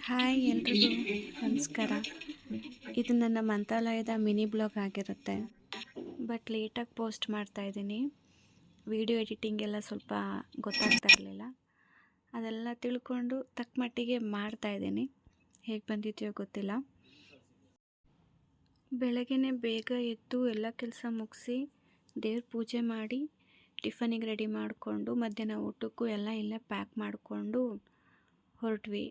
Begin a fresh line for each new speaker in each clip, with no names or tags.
Hi ಎಲ್ರಿಗೂ ನಮಸ್ಕಾರ. ಇದು ನನ್ನ ಮಂತ್ರಾಲಯದ ಮಿನಿ ಬ್ಲಾಗ್ ಆಗಿರುತ್ತೆ. ಬಟ್ ಲೇಟಾಗಿ ಪೋಸ್ಟ್ ಮಾಡ್ತಾ ಇದ್ದೀನಿ. ವಿಡಿಯೋ ಎಡಿಟಿಂಗ್ ಎಲ್ಲ ಸ್ವಲ್ಪ ಗೊತ್ತಾಗ್ತಾ ಇರಲಿಲ್ಲ. ಅದೆಲ್ಲ ತಿಳ್ಕೊಂಡು ತಕ್ಕ ಮಟ್ಟಿಗೆ ಮಾಡ್ತಾ ಇದ್ದೀನಿ. ಹೇಗೆ ಬಂದಿದೆಯೋ ಗೊತ್ತಿಲ್ಲ. ಬೆಳಗ್ಗೆನೇ ಬೇಗ ಎದ್ದು ಎಲ್ಲ ಕೆಲಸ ಮುಗಿಸಿ ದೇವ್ರ ಪೂಜೆ ಮಾಡಿ ಟಿಫನಿಗೆ ರೆಡಿ ಮಾಡಿಕೊಂಡು ಮಧ್ಯಾಹ್ನ ಊಟಕ್ಕೂ ಎಲ್ಲ ಇಲ್ಲೇ ಪ್ಯಾಕ್ ಮಾಡಿಕೊಂಡು ಹೊರಟ್ವಿ.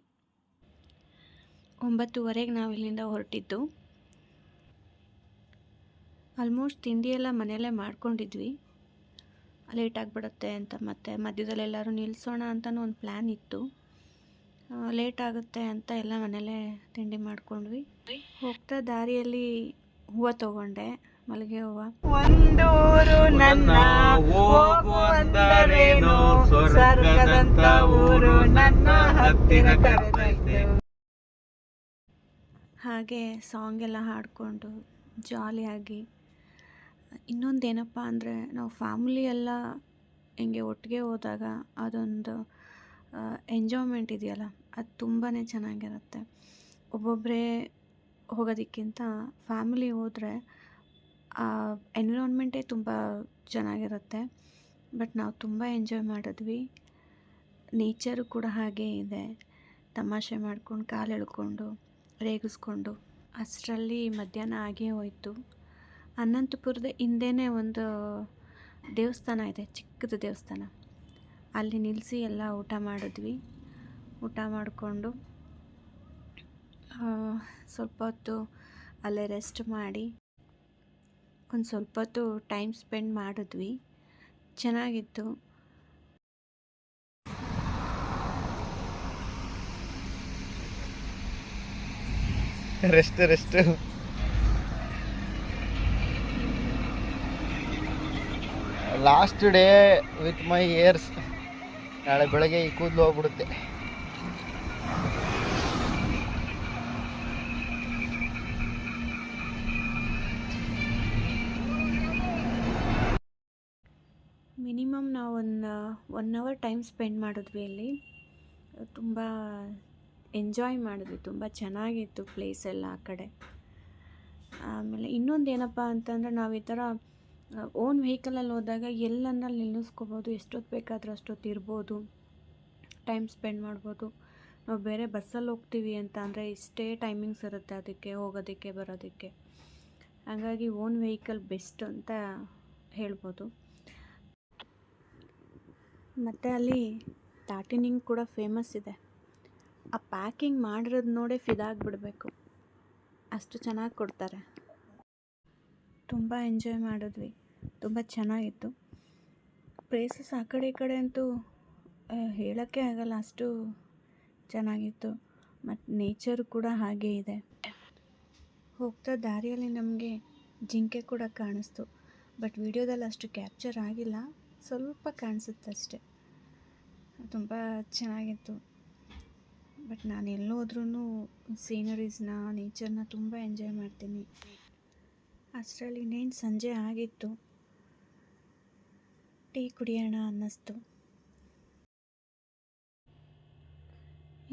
9:30ಗೆ ನಾವು ಇಲ್ಲಿಂದ ಹೊರಟಿದ್ದು. ಆಲ್ಮೋಸ್ಟ್ ತಿಂಡಿ ಎಲ್ಲ ಮನೆಯಲ್ಲೇ ಮಾಡ್ಕೊಂಡಿದ್ವಿ. ಲೇಟ್ ಆಗಿಬಿಡುತ್ತೆ ಅಂತ ಮತ್ತೆ ಮಧ್ಯದಲ್ಲೆಲ್ಲರೂ ನಿಲ್ಲಿಸೋಣ ಅಂತಲೂ ಒಂದು ಪ್ಲ್ಯಾನ್ ಇತ್ತು. ಲೇಟ್ ಆಗುತ್ತೆ ಅಂತ ಎಲ್ಲ ಮನೆಯಲ್ಲೇ ತಿಂಡಿ ಮಾಡ್ಕೊಂಡ್ವಿ. ಹೋಗ್ತಾ ದಾರಿಯಲ್ಲಿ ಹೂವು ತೊಗೊಂಡೆ, ಮಲ್ಲಿಗೆ ಹೂವು.
ಒಂದೂರು ನನ್ನ ಹೋಗುವಂದರೇನು ಸ್ವರ್ಗದಂತ ಊರು ನನ್ನ ಹತ್ತಿರ ಕರೆದೈತೆ.
ಹಾಗೆ ಸಾಂಗ್ ಎಲ್ಲ ಹಾಡಿಕೊಂಡು ಜಾಲಿಯಾಗಿ. ಇನ್ನೊಂದೇನಪ್ಪ ಅಂದರೆ ನಾವು ಫ್ಯಾಮಿಲಿ ಎಲ್ಲ ಹಿಂಗೆ ಒಟ್ಟಿಗೆ ಹೋದಾಗ ಅದೊಂದು ಎಂಜಾಯ್ಮೆಂಟ್ ಇದೆಯಲ್ಲ, ಅದು ತುಂಬಾ ಚೆನ್ನಾಗಿರುತ್ತೆ. ಒಬ್ಬೊಬ್ಬರೇ ಹೋಗೋದಕ್ಕಿಂತ ಫ್ಯಾಮಿಲಿ ಹೋದರೆ ಆ ಎನ್ವಿರಾನ್ಮೆಂಟೇ ತುಂಬ ಚೆನ್ನಾಗಿರುತ್ತೆ. ಬಟ್ ನಾವು ತುಂಬ ಎಂಜಾಯ್ ಮಾಡಿದ್ವಿ. ನೇಚರು ಕೂಡ ಹಾಗೇ ಇದೆ. ತಮಾಷೆ ಮಾಡ್ಕೊಂಡು ಕಾಲು ಎಳ್ಕೊಂಡು ರೇಗಿಸ್ಕೊಂಡು ಅಷ್ಟರಲ್ಲಿ ಮಧ್ಯಾಹ್ನ ಆಗೇ ಹೋಯಿತು. ಅನಂತಪುರದ ಹಿಂದೆಯೇ ಒಂದು ದೇವಸ್ಥಾನ ಇದೆ, ಚಿಕ್ಕದು ದೇವಸ್ಥಾನ. ಅಲ್ಲಿ ನಿಲ್ಲಿಸಿ ಎಲ್ಲ ಊಟ ಮಾಡಿದ್ವಿ. ಊಟ ಮಾಡಿಕೊಂಡು ಸ್ವಲ್ಪ ಹೊತ್ತು ಅಲ್ಲೇ ರೆಸ್ಟ್ ಮಾಡಿ ಒಂದು ಸ್ವಲ್ಪ ಹೊತ್ತು ಟೈಮ್ ಸ್ಪೆಂಡ್ ಮಾಡಿದ್ವಿ. ಚೆನ್ನಾಗಿತ್ತು.
Rest last day with my years. ನಾಳೆ ಬೆಳಗ್ಗೆ ಈ ಕೂದಲು ಹೋಗ್ಬಿಡುತ್ತೆ.
ಮಿನಿಮಮ್ ನಾವು ಒಂದು 1 ಅವರ್ ಟೈಮ್ ಸ್ಪೆಂಡ್ ಮಾಡಿದ್ವಿ ಅಲ್ಲಿ. ತುಂಬ ಎಂಜಾಯ್ ಮಾಡಿದ್ವಿ. ತುಂಬ ಚೆನ್ನಾಗಿತ್ತು ಪ್ಲೇಸ್ ಎಲ್ಲ ಆ ಕಡೆ. ಆಮೇಲೆ ಇನ್ನೊಂದು ಏನಪ್ಪ ಅಂತಂದರೆ ನಾವು ಈ ಥರ ಓನ್ ವೆಹಿಕಲಲ್ಲಿ ಹೋದಾಗ ಎಲ್ಲನ್ನಲ್ಲಿ ನಿಲ್ಲಿಸ್ಕೋಬೋದು, ಎಷ್ಟೊತ್ತು ಬೇಕಾದರೂ ಅಷ್ಟೊತ್ತು ಇರ್ಬೋದು, ಟೈಮ್ ಸ್ಪೆಂಡ್ ಮಾಡ್ಬೋದು. ನಾವು ಬೇರೆ ಬಸ್ಸಲ್ಲಿ ಹೋಗ್ತೀವಿ ಅಂತ ಅಂದರೆ ಇಷ್ಟೇ ಟೈಮಿಂಗ್ಸ್ ಇರುತ್ತೆ ಅದಕ್ಕೆ ಹೋಗೋದಕ್ಕೆ ಬರೋದಕ್ಕೆ. ಹಾಗಾಗಿ ಓನ್ ವೆಹಿಕಲ್ ಬೆಸ್ಟ್ ಅಂತ ಹೇಳ್ಬೋದು. ಮತ್ತು ಅಲ್ಲಿ ತಾಟಿನಿಂಗ್ ಕೂಡ ಫೇಮಸ್ ಇದೆ. ಆ ಪ್ಯಾಕಿಂಗ್ ಮಾಡಿರೋದು ನೋಡೇ ಫಿದಾಗಿಬಿಡ್ಬೇಕು, ಅಷ್ಟು ಚೆನ್ನಾಗಿ ಕೊಡ್ತಾರೆ. ತುಂಬ ಎಂಜಾಯ್ ಮಾಡಿದ್ವಿ. ತುಂಬ ಚೆನ್ನಾಗಿತ್ತು. ಪ್ಲೇಸಸ್ ಆ ಕಡೆ ಈ ಕಡೆ ಅಂತೂ ಹೇಳೋಕ್ಕೆ ಆಗಲ್ಲ, ಅಷ್ಟು ಚೆನ್ನಾಗಿತ್ತು. ಮತ್ತು ನೇಚರು ಕೂಡ ಹಾಗೇ ಇದೆ. ಹೋಗ್ತಾ ದಾರಿಯಲ್ಲಿ ನಮಗೆ ಜಿಂಕೆ ಕೂಡ ಕಾಣಿಸ್ತು. ಬಟ್ ವಿಡಿಯೋದಲ್ಲಿ ಅಷ್ಟು ಕ್ಯಾಪ್ಚರ್ ಆಗಿಲ್ಲ, ಸ್ವಲ್ಪ ಕಾಣಿಸುತ್ತೆ ಅಷ್ಟೆ. ತುಂಬ ಚೆನ್ನಾಗಿತ್ತು. ಬಟ್ ನಾನು ಎಲ್ಲೋದ್ರೂ ಸೀನರೀಸ್ನ, ನೇಚರ್ನ ತುಂಬ ಎಂಜಾಯ್ ಮಾಡ್ತೀನಿ. ಅಷ್ಟರಲ್ಲಿ ಇನ್ನೇನು ಸಂಜೆ ಆಗಿತ್ತು. ಟೀ ಕುಡಿಯೋಣ ಅನ್ನಿಸ್ತು.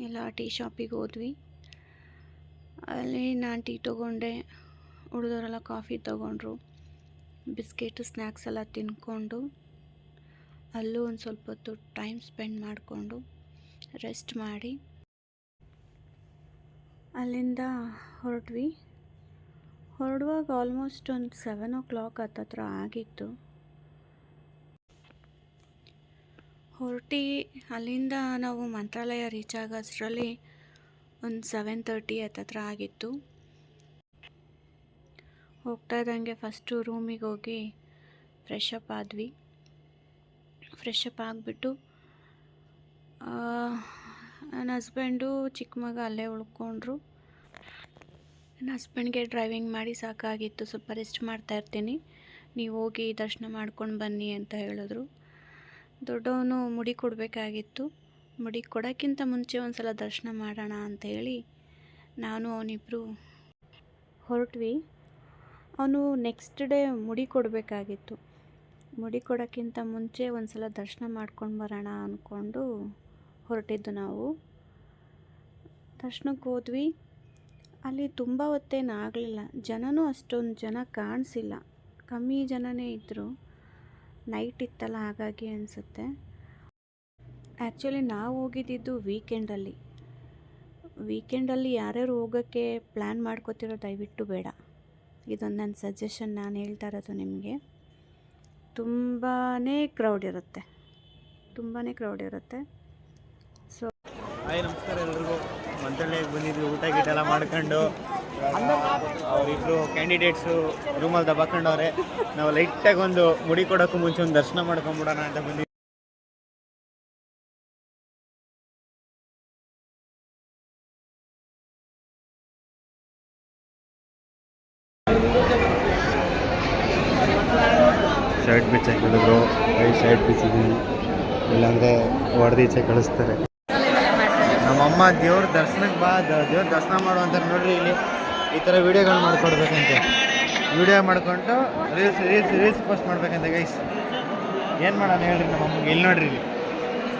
ಎಲ್ಲ ಟೀ ಶಾಪಿಗೆ ಹೋದ್ವಿ. ಅಲ್ಲಿ ನಾನು ಟೀ ತೊಗೊಂಡೆ, ಉಳಿದವರೆಲ್ಲ ಕಾಫಿ ತೊಗೊಂಡ್ರು. ಬಿಸ್ಕೆಟು ಸ್ನ್ಯಾಕ್ಸ್ ಎಲ್ಲ ತಿನ್ಕೊಂಡು ಅಲ್ಲೂ ಒಂದು ಸ್ವಲ್ಪ ಹೊತ್ತು ಟೈಮ್ ಸ್ಪೆಂಡ್ ಮಾಡಿಕೊಂಡು ರೆಸ್ಟ್ ಮಾಡಿ ಅಲ್ಲಿಂದ ಹೊರಡುವಾಗ ಆಲ್ಮೋಸ್ಟ್ ಒಂದು 7 o'clock ಹತ್ತತ್ರ ಆಗಿತ್ತು. ಅಲ್ಲಿಂದ ನಾವು ಮಂತ್ರಾಲಯ ರೀಚ್ ಆಗೋಷ್ಟರಲ್ಲಿ ಒಂದು 7:30 ಹತ್ತತ್ರ ಆಗಿತ್ತು. ಹೋಗ್ತಾ ಇದ್ದಂಗೆ ಫಸ್ಟು ರೂಮಿಗೆ ಹೋಗಿ ಫ್ರೆಶ್ ಅಪ್ ಆದ್ವಿ. ಫ್ರೆಶ್ ಅಪ್ ಆಗಿಬಿಟ್ಟು ನನ್ನ ಹಸ್ಬೆಂಡು ಚಿಕ್ಕ ಮಗ ಅಲ್ಲೇ ಉಳ್ಕೊಂಡ್ರು. ನನ್ನ ಹಸ್ಬೆಂಡ್ಗೆ ಡ್ರೈವಿಂಗ್ ಮಾಡಿ ಸಾಕಾಗಿತ್ತು, ಸ್ವಲ್ಪ ರೆಸ್ಟ್ ಮಾಡ್ತಾ ಇರ್ತೀನಿ, ನೀವು ಹೋಗಿ ದರ್ಶನ ಮಾಡ್ಕೊಂಡು ಬನ್ನಿ ಅಂತ ಹೇಳಿದ್ರು. ದೊಡ್ಡವನು ಮುಡಿ ಕೊಡಬೇಕಾಗಿತ್ತು. ಮುಡಿ ಕೊಡೋಕ್ಕಿಂತ ಮುಂಚೆ ಒಂದು ಸಲ ದರ್ಶನ ಮಾಡೋಣ ಅಂಥೇಳಿ ನಾನು ಅವನಿಬ್ಬರು ಹೊರಟ್ವಿ. ಅವನು ನೆಕ್ಸ್ಟ್ ಡೇ ಮುಡಿ ಕೊಡಬೇಕಾಗಿತ್ತು. ಮುಡಿ ಕೊಡೋಕ್ಕಿಂತ ಮುಂಚೆ ಒಂದು ಸಲ ದರ್ಶನ ಮಾಡ್ಕೊಂಡು ಬರೋಣ ಅಂದ್ಕೊಂಡು ಹೊರಟಿದ್ದು ನಾವು. ದರ್ಶನಕ್ಕೆ ಹೋದ್ವಿ. ಅಲ್ಲಿ ತುಂಬ ಹೊತ್ತೇನು ಆಗಲಿಲ್ಲ, ಜನನೂ ಅಷ್ಟೊಂದು ಜನ ಕಾಣಿಸಿಲ್ಲ, ಕಮ್ಮಿ ಜನನೇ ಇದ್ದರು. ನೈಟ್ ಇತ್ತಲ್ಲ ಹಾಗಾಗಿ ಅನಿಸುತ್ತೆ. ಆ್ಯಕ್ಚುಲಿ ನಾವು ಹೋಗಿದ್ದಿದ್ದು ವೀಕೆಂಡಲ್ಲಿ ಯಾರ್ಯಾರು ಹೋಗೋಕ್ಕೆ ಪ್ಲ್ಯಾನ್ ಮಾಡ್ಕೋತಿರೋ ದಯವಿಟ್ಟು ಬೇಡ. ಇದೊಂದು ನನ್ನ ಸಜೆಷನ್, ನಾನು ಹೇಳ್ತಾ ಇರೋದು ನಿಮಗೆ. ತುಂಬಾ ಕ್ರೌಡ್ ಇರುತ್ತೆ. ಸೊ
ಹಾಯ್, ನಮಸ್ಕಾರ ಎಲ್ರಿಗೂ. ಮಂತ್ರಾಲಯಕ್ಕೆ ಬಂದಿದ್ವಿ, ಊಟ ಗೀಟ ಎಲ್ಲ ಮಾಡ್ಕೊಂಡು. ಅವರಿಬ್ಬರು ಕ್ಯಾಂಡಿಡೇಟ್ಸು ರೂಮಲ್ಲಿ ದಬ್ಬಾಕೊಂಡವ್ರೆ. ನಾವು ಲೈಟಾಗಿ ಒಂದು ಮುಡಿ ಕೊಡೋಕ್ಕೂ ಮುಂಚೆ ಒಂದು ದರ್ಶನ ಮಾಡ್ಕೊಂಬಿಡೋಣ ಅಂತ ಬಂದಿದ್ವಿ. ಶರ್ಟ್ ಬಿಚ್ಚಾಗಿ ಹೇಳಿದ್ರು, ಶರ್ಟ್ ಬಿಚ್ಚಿದ್ದೀನಿ, ಇಲ್ಲಾಂದರೆ ಹೊಡೆದೀಚೆ ಕಳಿಸ್ತಾರೆ. ನಮ್ಮಮ್ಮ ದೇವ್ರ ದರ್ಶನಕ್ಕೆ ಬಾ, ದೇವ್ರ ದರ್ಶನ ಮಾಡು ಅಂತಾರೆ ನೋಡ್ರಿ. ಇಲ್ಲಿ ಈ ಥರ ವೀಡಿಯೋಗಳು ಮಾಡ್ಕೊಡ್ಬೇಕಂತೆ. ವೀಡಿಯೋ ಮಾಡ್ಕೊಂಡು ರೀಲ್ಸ್ ಪೋಸ್ಟ್ ಮಾಡ್ಬೇಕಂತೆ ಗೈಸ್. ಏನು ಮಾಡೋಣ ಹೇಳ್ರಿ ನಮ್ಮಮ್ಮಗೆ. ಇಲ್ಲಿ ನೋಡ್ರಿ,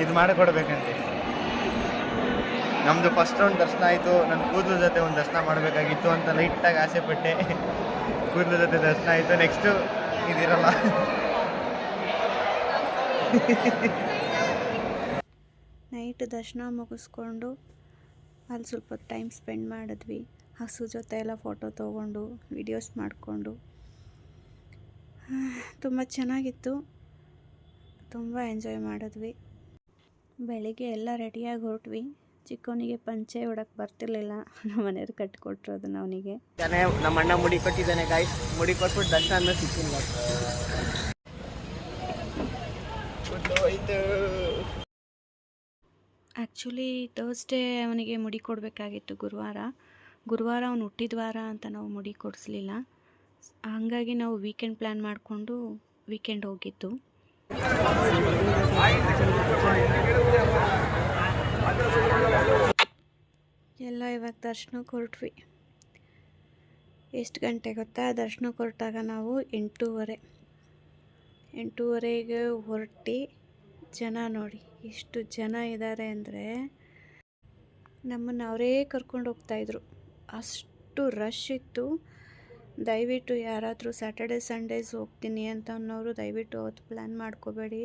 ಇದು ಮಾಡಿಕೊಡ್ಬೇಕಂತೆ. ನಮ್ಮದು ಫಸ್ಟ್ ರೌಂಡ್ ದರ್ಶನ ಆಯಿತು. ನನ್ನ ಕೂದಲು ಜೊತೆ ಒಂದು ದರ್ಶನ ಮಾಡಬೇಕಾಗಿತ್ತು ಅಂತ ಲೈಟಾಗಿ ಆಸೆ ಪಟ್ಟೆ. ಕೂದಲು ಜೊತೆ ದರ್ಶನ ಆಯಿತು. ನೆಕ್ಸ್ಟು ಇದಿರಲ್ಲ.
ನೈಟ್ ದರ್ಶನ ಮುಗಿಸ್ಕೊಂಡು ಅಲ್ಲಿ ಸ್ವಲ್ಪ ಟೈಮ್ ಸ್ಪೆಂಡ್ ಮಾಡಿದ್ವಿ. ಹಸು ಜೊತೆ ಎಲ್ಲ ಫೋಟೋ ತೊಗೊಂಡು ವಿಡಿಯೋಸ್ ಮಾಡಿಕೊಂಡು ತುಂಬ ಚೆನ್ನಾಗಿತ್ತು. ತುಂಬ ಎಂಜಾಯ್ ಮಾಡಿದ್ವಿ. ಬೆಳಿಗ್ಗೆ ಎಲ್ಲ ರೆಡಿಯಾಗಿ ಹೊರಟ್ವಿ. ಚಿಕ್ಕವನಿಗೆ ಪಂಚೆ ಉಡೋಕ್ಕೆ ಬರ್ತಿರ್ಲಿಲ್ಲ, ನಮ್ಮ ಮನೆಯವ್ರು ಕಟ್ಟಿಕೊಟ್ರೋದು ಅವನಿಗೆ.
ನಮ್ಮ ಅಣ್ಣ ಮುಡಿ ಕೊಟ್ಟಿದ್ದಾನೆ ಗಾಯ್ಸ್. ಮುಡಿ ಕೊಟ್ಬಿಟ್ಟು ದರ್ಶನ ಸಿಕ್ಕಿಲ್ಲ.
ಆ್ಯಕ್ಚುಲಿ ಥರ್ಸ್ಡೇ ಅವನಿಗೆ ಮುಡಿ ಕೊಡಬೇಕಾಗಿತ್ತು. ಗುರುವಾರ ಅವನು ಹುಟ್ಟಿದ ವಾರ ಅಂತ ನಾವು ಮುಡಿ ಕೊಡಿಸ್ಲಿಲ್ಲ. ಹಾಗಾಗಿ ನಾವು ವೀಕೆಂಡ್ ಪ್ಲ್ಯಾನ್ ಮಾಡಿಕೊಂಡು ವೀಕೆಂಡ್ ಹೋಗಿದ್ದು. ಎಲ್ಲ ಇವಾಗ ದರ್ಶನಕ್ಕೆ ಹೊರಟ್ವಿ. ಎಷ್ಟು ಗಂಟೆ ಗೊತ್ತಾ? ದರ್ಶನಕ್ಕೆ ಹೊರಟಾಗ ನಾವು 8:30ಗೆ ಹೊರಟು. ಜನ ನೋಡಿ ಎಷ್ಟು ಜನ ಇದ್ದಾರೆ ಅಂದರೆ, ನಮ್ಮನ್ನು ಅವರೇ ಕರ್ಕೊಂಡು ಹೋಗ್ತಾಯಿದ್ರು, ಅಷ್ಟು ರಶ್ ಇತ್ತು. ದಯವಿಟ್ಟು ಯಾರಾದರೂ ಸ್ಯಾಟರ್ಡೆ ಸಂಡೇಸ್ ಹೋಗ್ತೀನಿ ಅಂತ ಅನ್ನೋರು ದಯವಿಟ್ಟು ಅವತ್ತು ಪ್ಲ್ಯಾನ್ ಮಾಡ್ಕೋಬೇಡಿ,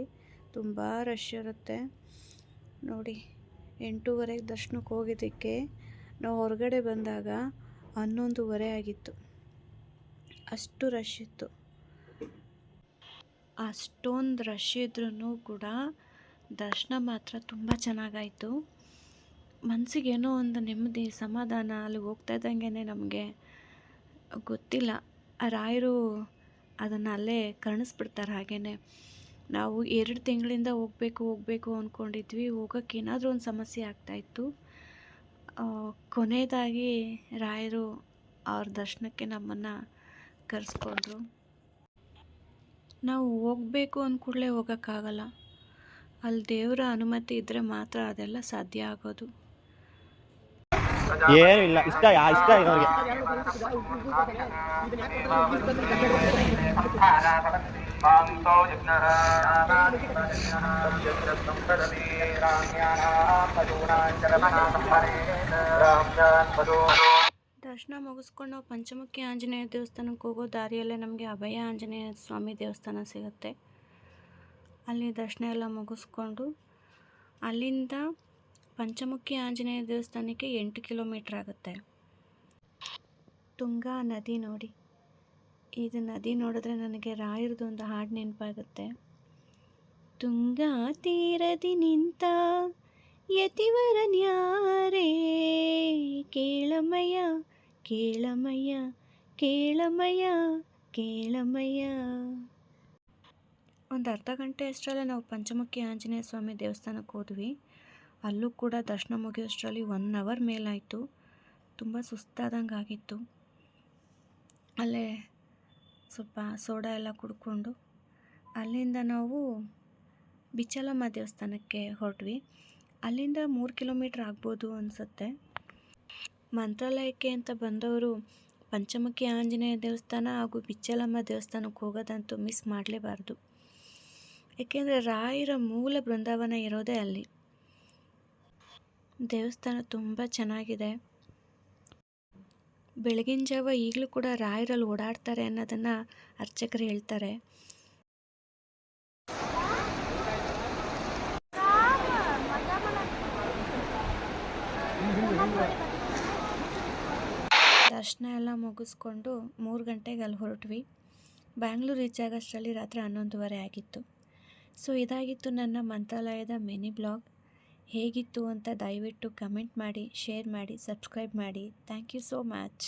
ತುಂಬ ರಶ್ ಇರುತ್ತೆ. ನೋಡಿ 8:30ಗೆ ದರ್ಶನಕ್ಕೆ ಹೋಗಿದ್ದಕ್ಕೆ ನಾವು ಹೊರಗಡೆ ಬಂದಾಗ 11:30 ಆಗಿತ್ತು. ಅಷ್ಟು ರಶ್ ಇತ್ತು. ಅಷ್ಟೊಂದು ರಶ್ ಇದ್ರೂ ಕೂಡ ದರ್ಶನ ಮಾತ್ರ ತುಂಬ ಚೆನ್ನಾಗಾಯಿತು. ಮನಸ್ಸಿಗೇನೋ ಒಂದು ನೆಮ್ಮದಿ, ಸಮಾಧಾನ. ಅಲ್ಲಿ ಹೋಗ್ತಾ ಇದ್ದಂಗೆ ನಮಗೆ ಗೊತ್ತಿಲ್ಲ, ರಾಯರು ಅದನ್ನು ಅಲ್ಲೇ ಕರ್ಣಿಸ್ಬಿಡ್ತಾರೆ. ಹಾಗೇ ನಾವು 2 ತಿಂಗಳಿಂದ ಹೋಗಬೇಕು ಅಂದ್ಕೊಂಡಿದ್ವಿ. ಹೋಗೋಕ್ಕೆ ಏನಾದರೂ ಒಂದು ಸಮಸ್ಯೆ ಆಗ್ತಾಯಿತ್ತು. ಕೊನೆಯದಾಗಿ ರಾಯರು ಅವ್ರ ದರ್ಶನಕ್ಕೆ ನಮ್ಮನ್ನು ಕರೆಸ್ಕೊಂಡ್ರು. ನಾವು ಹೋಗಬೇಕು ಅಂದ ಕೂಡಲೇ ಹೋಗೋಕ್ಕಾಗಲ್ಲ. ಅಲ್ಲಿ ದೇವರ ಅನುಮತಿ ಇದ್ದರೆ ಮಾತ್ರ ಅದೆಲ್ಲ ಸಾಧ್ಯ ಆಗೋದು.
ಏನೂ ಇಲ್ಲ, ಇಷ್ಟ ಇರೋರಿಗೆ.
ದರ್ಶನ ಮುಗಿಸ್ಕೊಂಡು ನಾವು ಪಂಚಮುಖಿ ಆಂಜನೇಯ ದೇವಸ್ಥಾನಕ್ಕೆ ಹೋಗೋ ದಾರಿಯಲ್ಲೇ ನಮಗೆ ಅಭಯ ಆಂಜನೇಯ ಸ್ವಾಮಿ ದೇವಸ್ಥಾನ ಸಿಗುತ್ತೆ. ಅಲ್ಲಿ ದರ್ಶನ ಎಲ್ಲ ಮುಗಿಸ್ಕೊಂಡು ಅಲ್ಲಿಂದ ಪಂಚಮುಖಿ ಆಂಜನೇಯ ದೇವಸ್ಥಾನಕ್ಕೆ 8 ಕಿಲೋಮೀಟ್ರ್ ಆಗುತ್ತೆ. ತುಂಗಾ ನದಿ ನೋಡಿ, ಇದು ನದಿ ನೋಡಿದ್ರೆ ನನಗೆ ರಾಯರದೊಂದು ಹಾಡು ನೆನಪಾಗುತ್ತೆ. ತುಂಗಾ ತೀರದಿ ನಿಂತ ಯತಿವರನ್ಯಾರೇ, ಕೇಳಮಯ್ಯ ಕೇಳಮಯ್ಯ ಕೇಳಮಯ್ಯ ಕೇಳಮಯ್ಯ. ಒಂದು ಅರ್ಧ ಗಂಟೆ ಅಷ್ಟರಲ್ಲೇ ನಾವು ಪಂಚಮುಖಿ ಆಂಜನೇಯ ಸ್ವಾಮಿ ದೇವಸ್ಥಾನಕ್ಕೆ ಹೋದ್ವಿ. ಅಲ್ಲೂ ಕೂಡ ದರ್ಶನ ಮುಗಿಯೋಷ್ಟರಲ್ಲಿ 1 ಅವರ್ ಮೇಲಾಯಿತು. ತುಂಬ ಸುಸ್ತಾದಂಗೆ ಆಗಿತ್ತು. ಅಲ್ಲೇ ಸ್ವಲ್ಪ ಸೋಡಾ ಎಲ್ಲ ಕುಡ್ಕೊಂಡು ಅಲ್ಲಿಂದ ನಾವು ಬಿಚ್ಚಲಮ್ಮ ದೇವಸ್ಥಾನಕ್ಕೆ ಹೊರಟ್ವಿ. ಅಲ್ಲಿಂದ 3 ಕಿಲೋಮೀಟ್ರ್ ಆಗ್ಬೋದು ಅನಿಸುತ್ತೆ. ಮಂತ್ರಾಲಯಕ್ಕೆ ಅಂತ ಬಂದವರು ಪಂಚಮುಖಿ ಆಂಜನೇಯ ದೇವಸ್ಥಾನ ಹಾಗೂ ಬಿಚ್ಚಲಮ್ಮ ದೇವಸ್ಥಾನಕ್ಕೆ ಹೋಗೋದಂತೂ ಮಿಸ್ ಮಾಡಲೇಬಾರ್ದು. ಏಕೆಂದರೆ ರಾಯರ ಮೂಲ ಬೃಂದಾವನ ಇರೋದೇ ಅಲ್ಲಿ. ದೇವಸ್ಥಾನ ತುಂಬ ಚೆನ್ನಾಗಿದೆ. ಬೆಳಗಿನ ಜಾವ ಈಗಲೂ ಕೂಡ ರಾಯರಲ್ಲಿ ಓಡಾಡ್ತಾರೆ ಅನ್ನೋದನ್ನು ಅರ್ಚಕರು ಹೇಳ್ತಾರೆ. ದರ್ಶನ ಎಲ್ಲ ಮುಗಿಸ್ಕೊಂಡು 3 ಗಂಟೆಗೆ ಅಲ್ಲಿ ಹೊರಟ್ವಿ. ಬ್ಯಾಂಗ್ಳೂರು ರೀಚ್ ಆಗೋಷ್ಟರಲ್ಲಿ ರಾತ್ರಿ 11:30 ಆಗಿತ್ತು. ಸೊ ಇದಾಗಿತ್ತು ನನ್ನ ಮಂತ್ರಾಲಯದ ಮಿನಿ ಬ್ಲಾಗ್. ಹೇಗಿತ್ತು ಅಂತ ದಯವಿಟ್ಟು ಕಮೆಂಟ್ ಮಾಡಿ, ಶೇರ್ ಮಾಡಿ, ಸಬ್ಸ್ಕ್ರೈಬ್ ಮಾಡಿ. Thank you so much.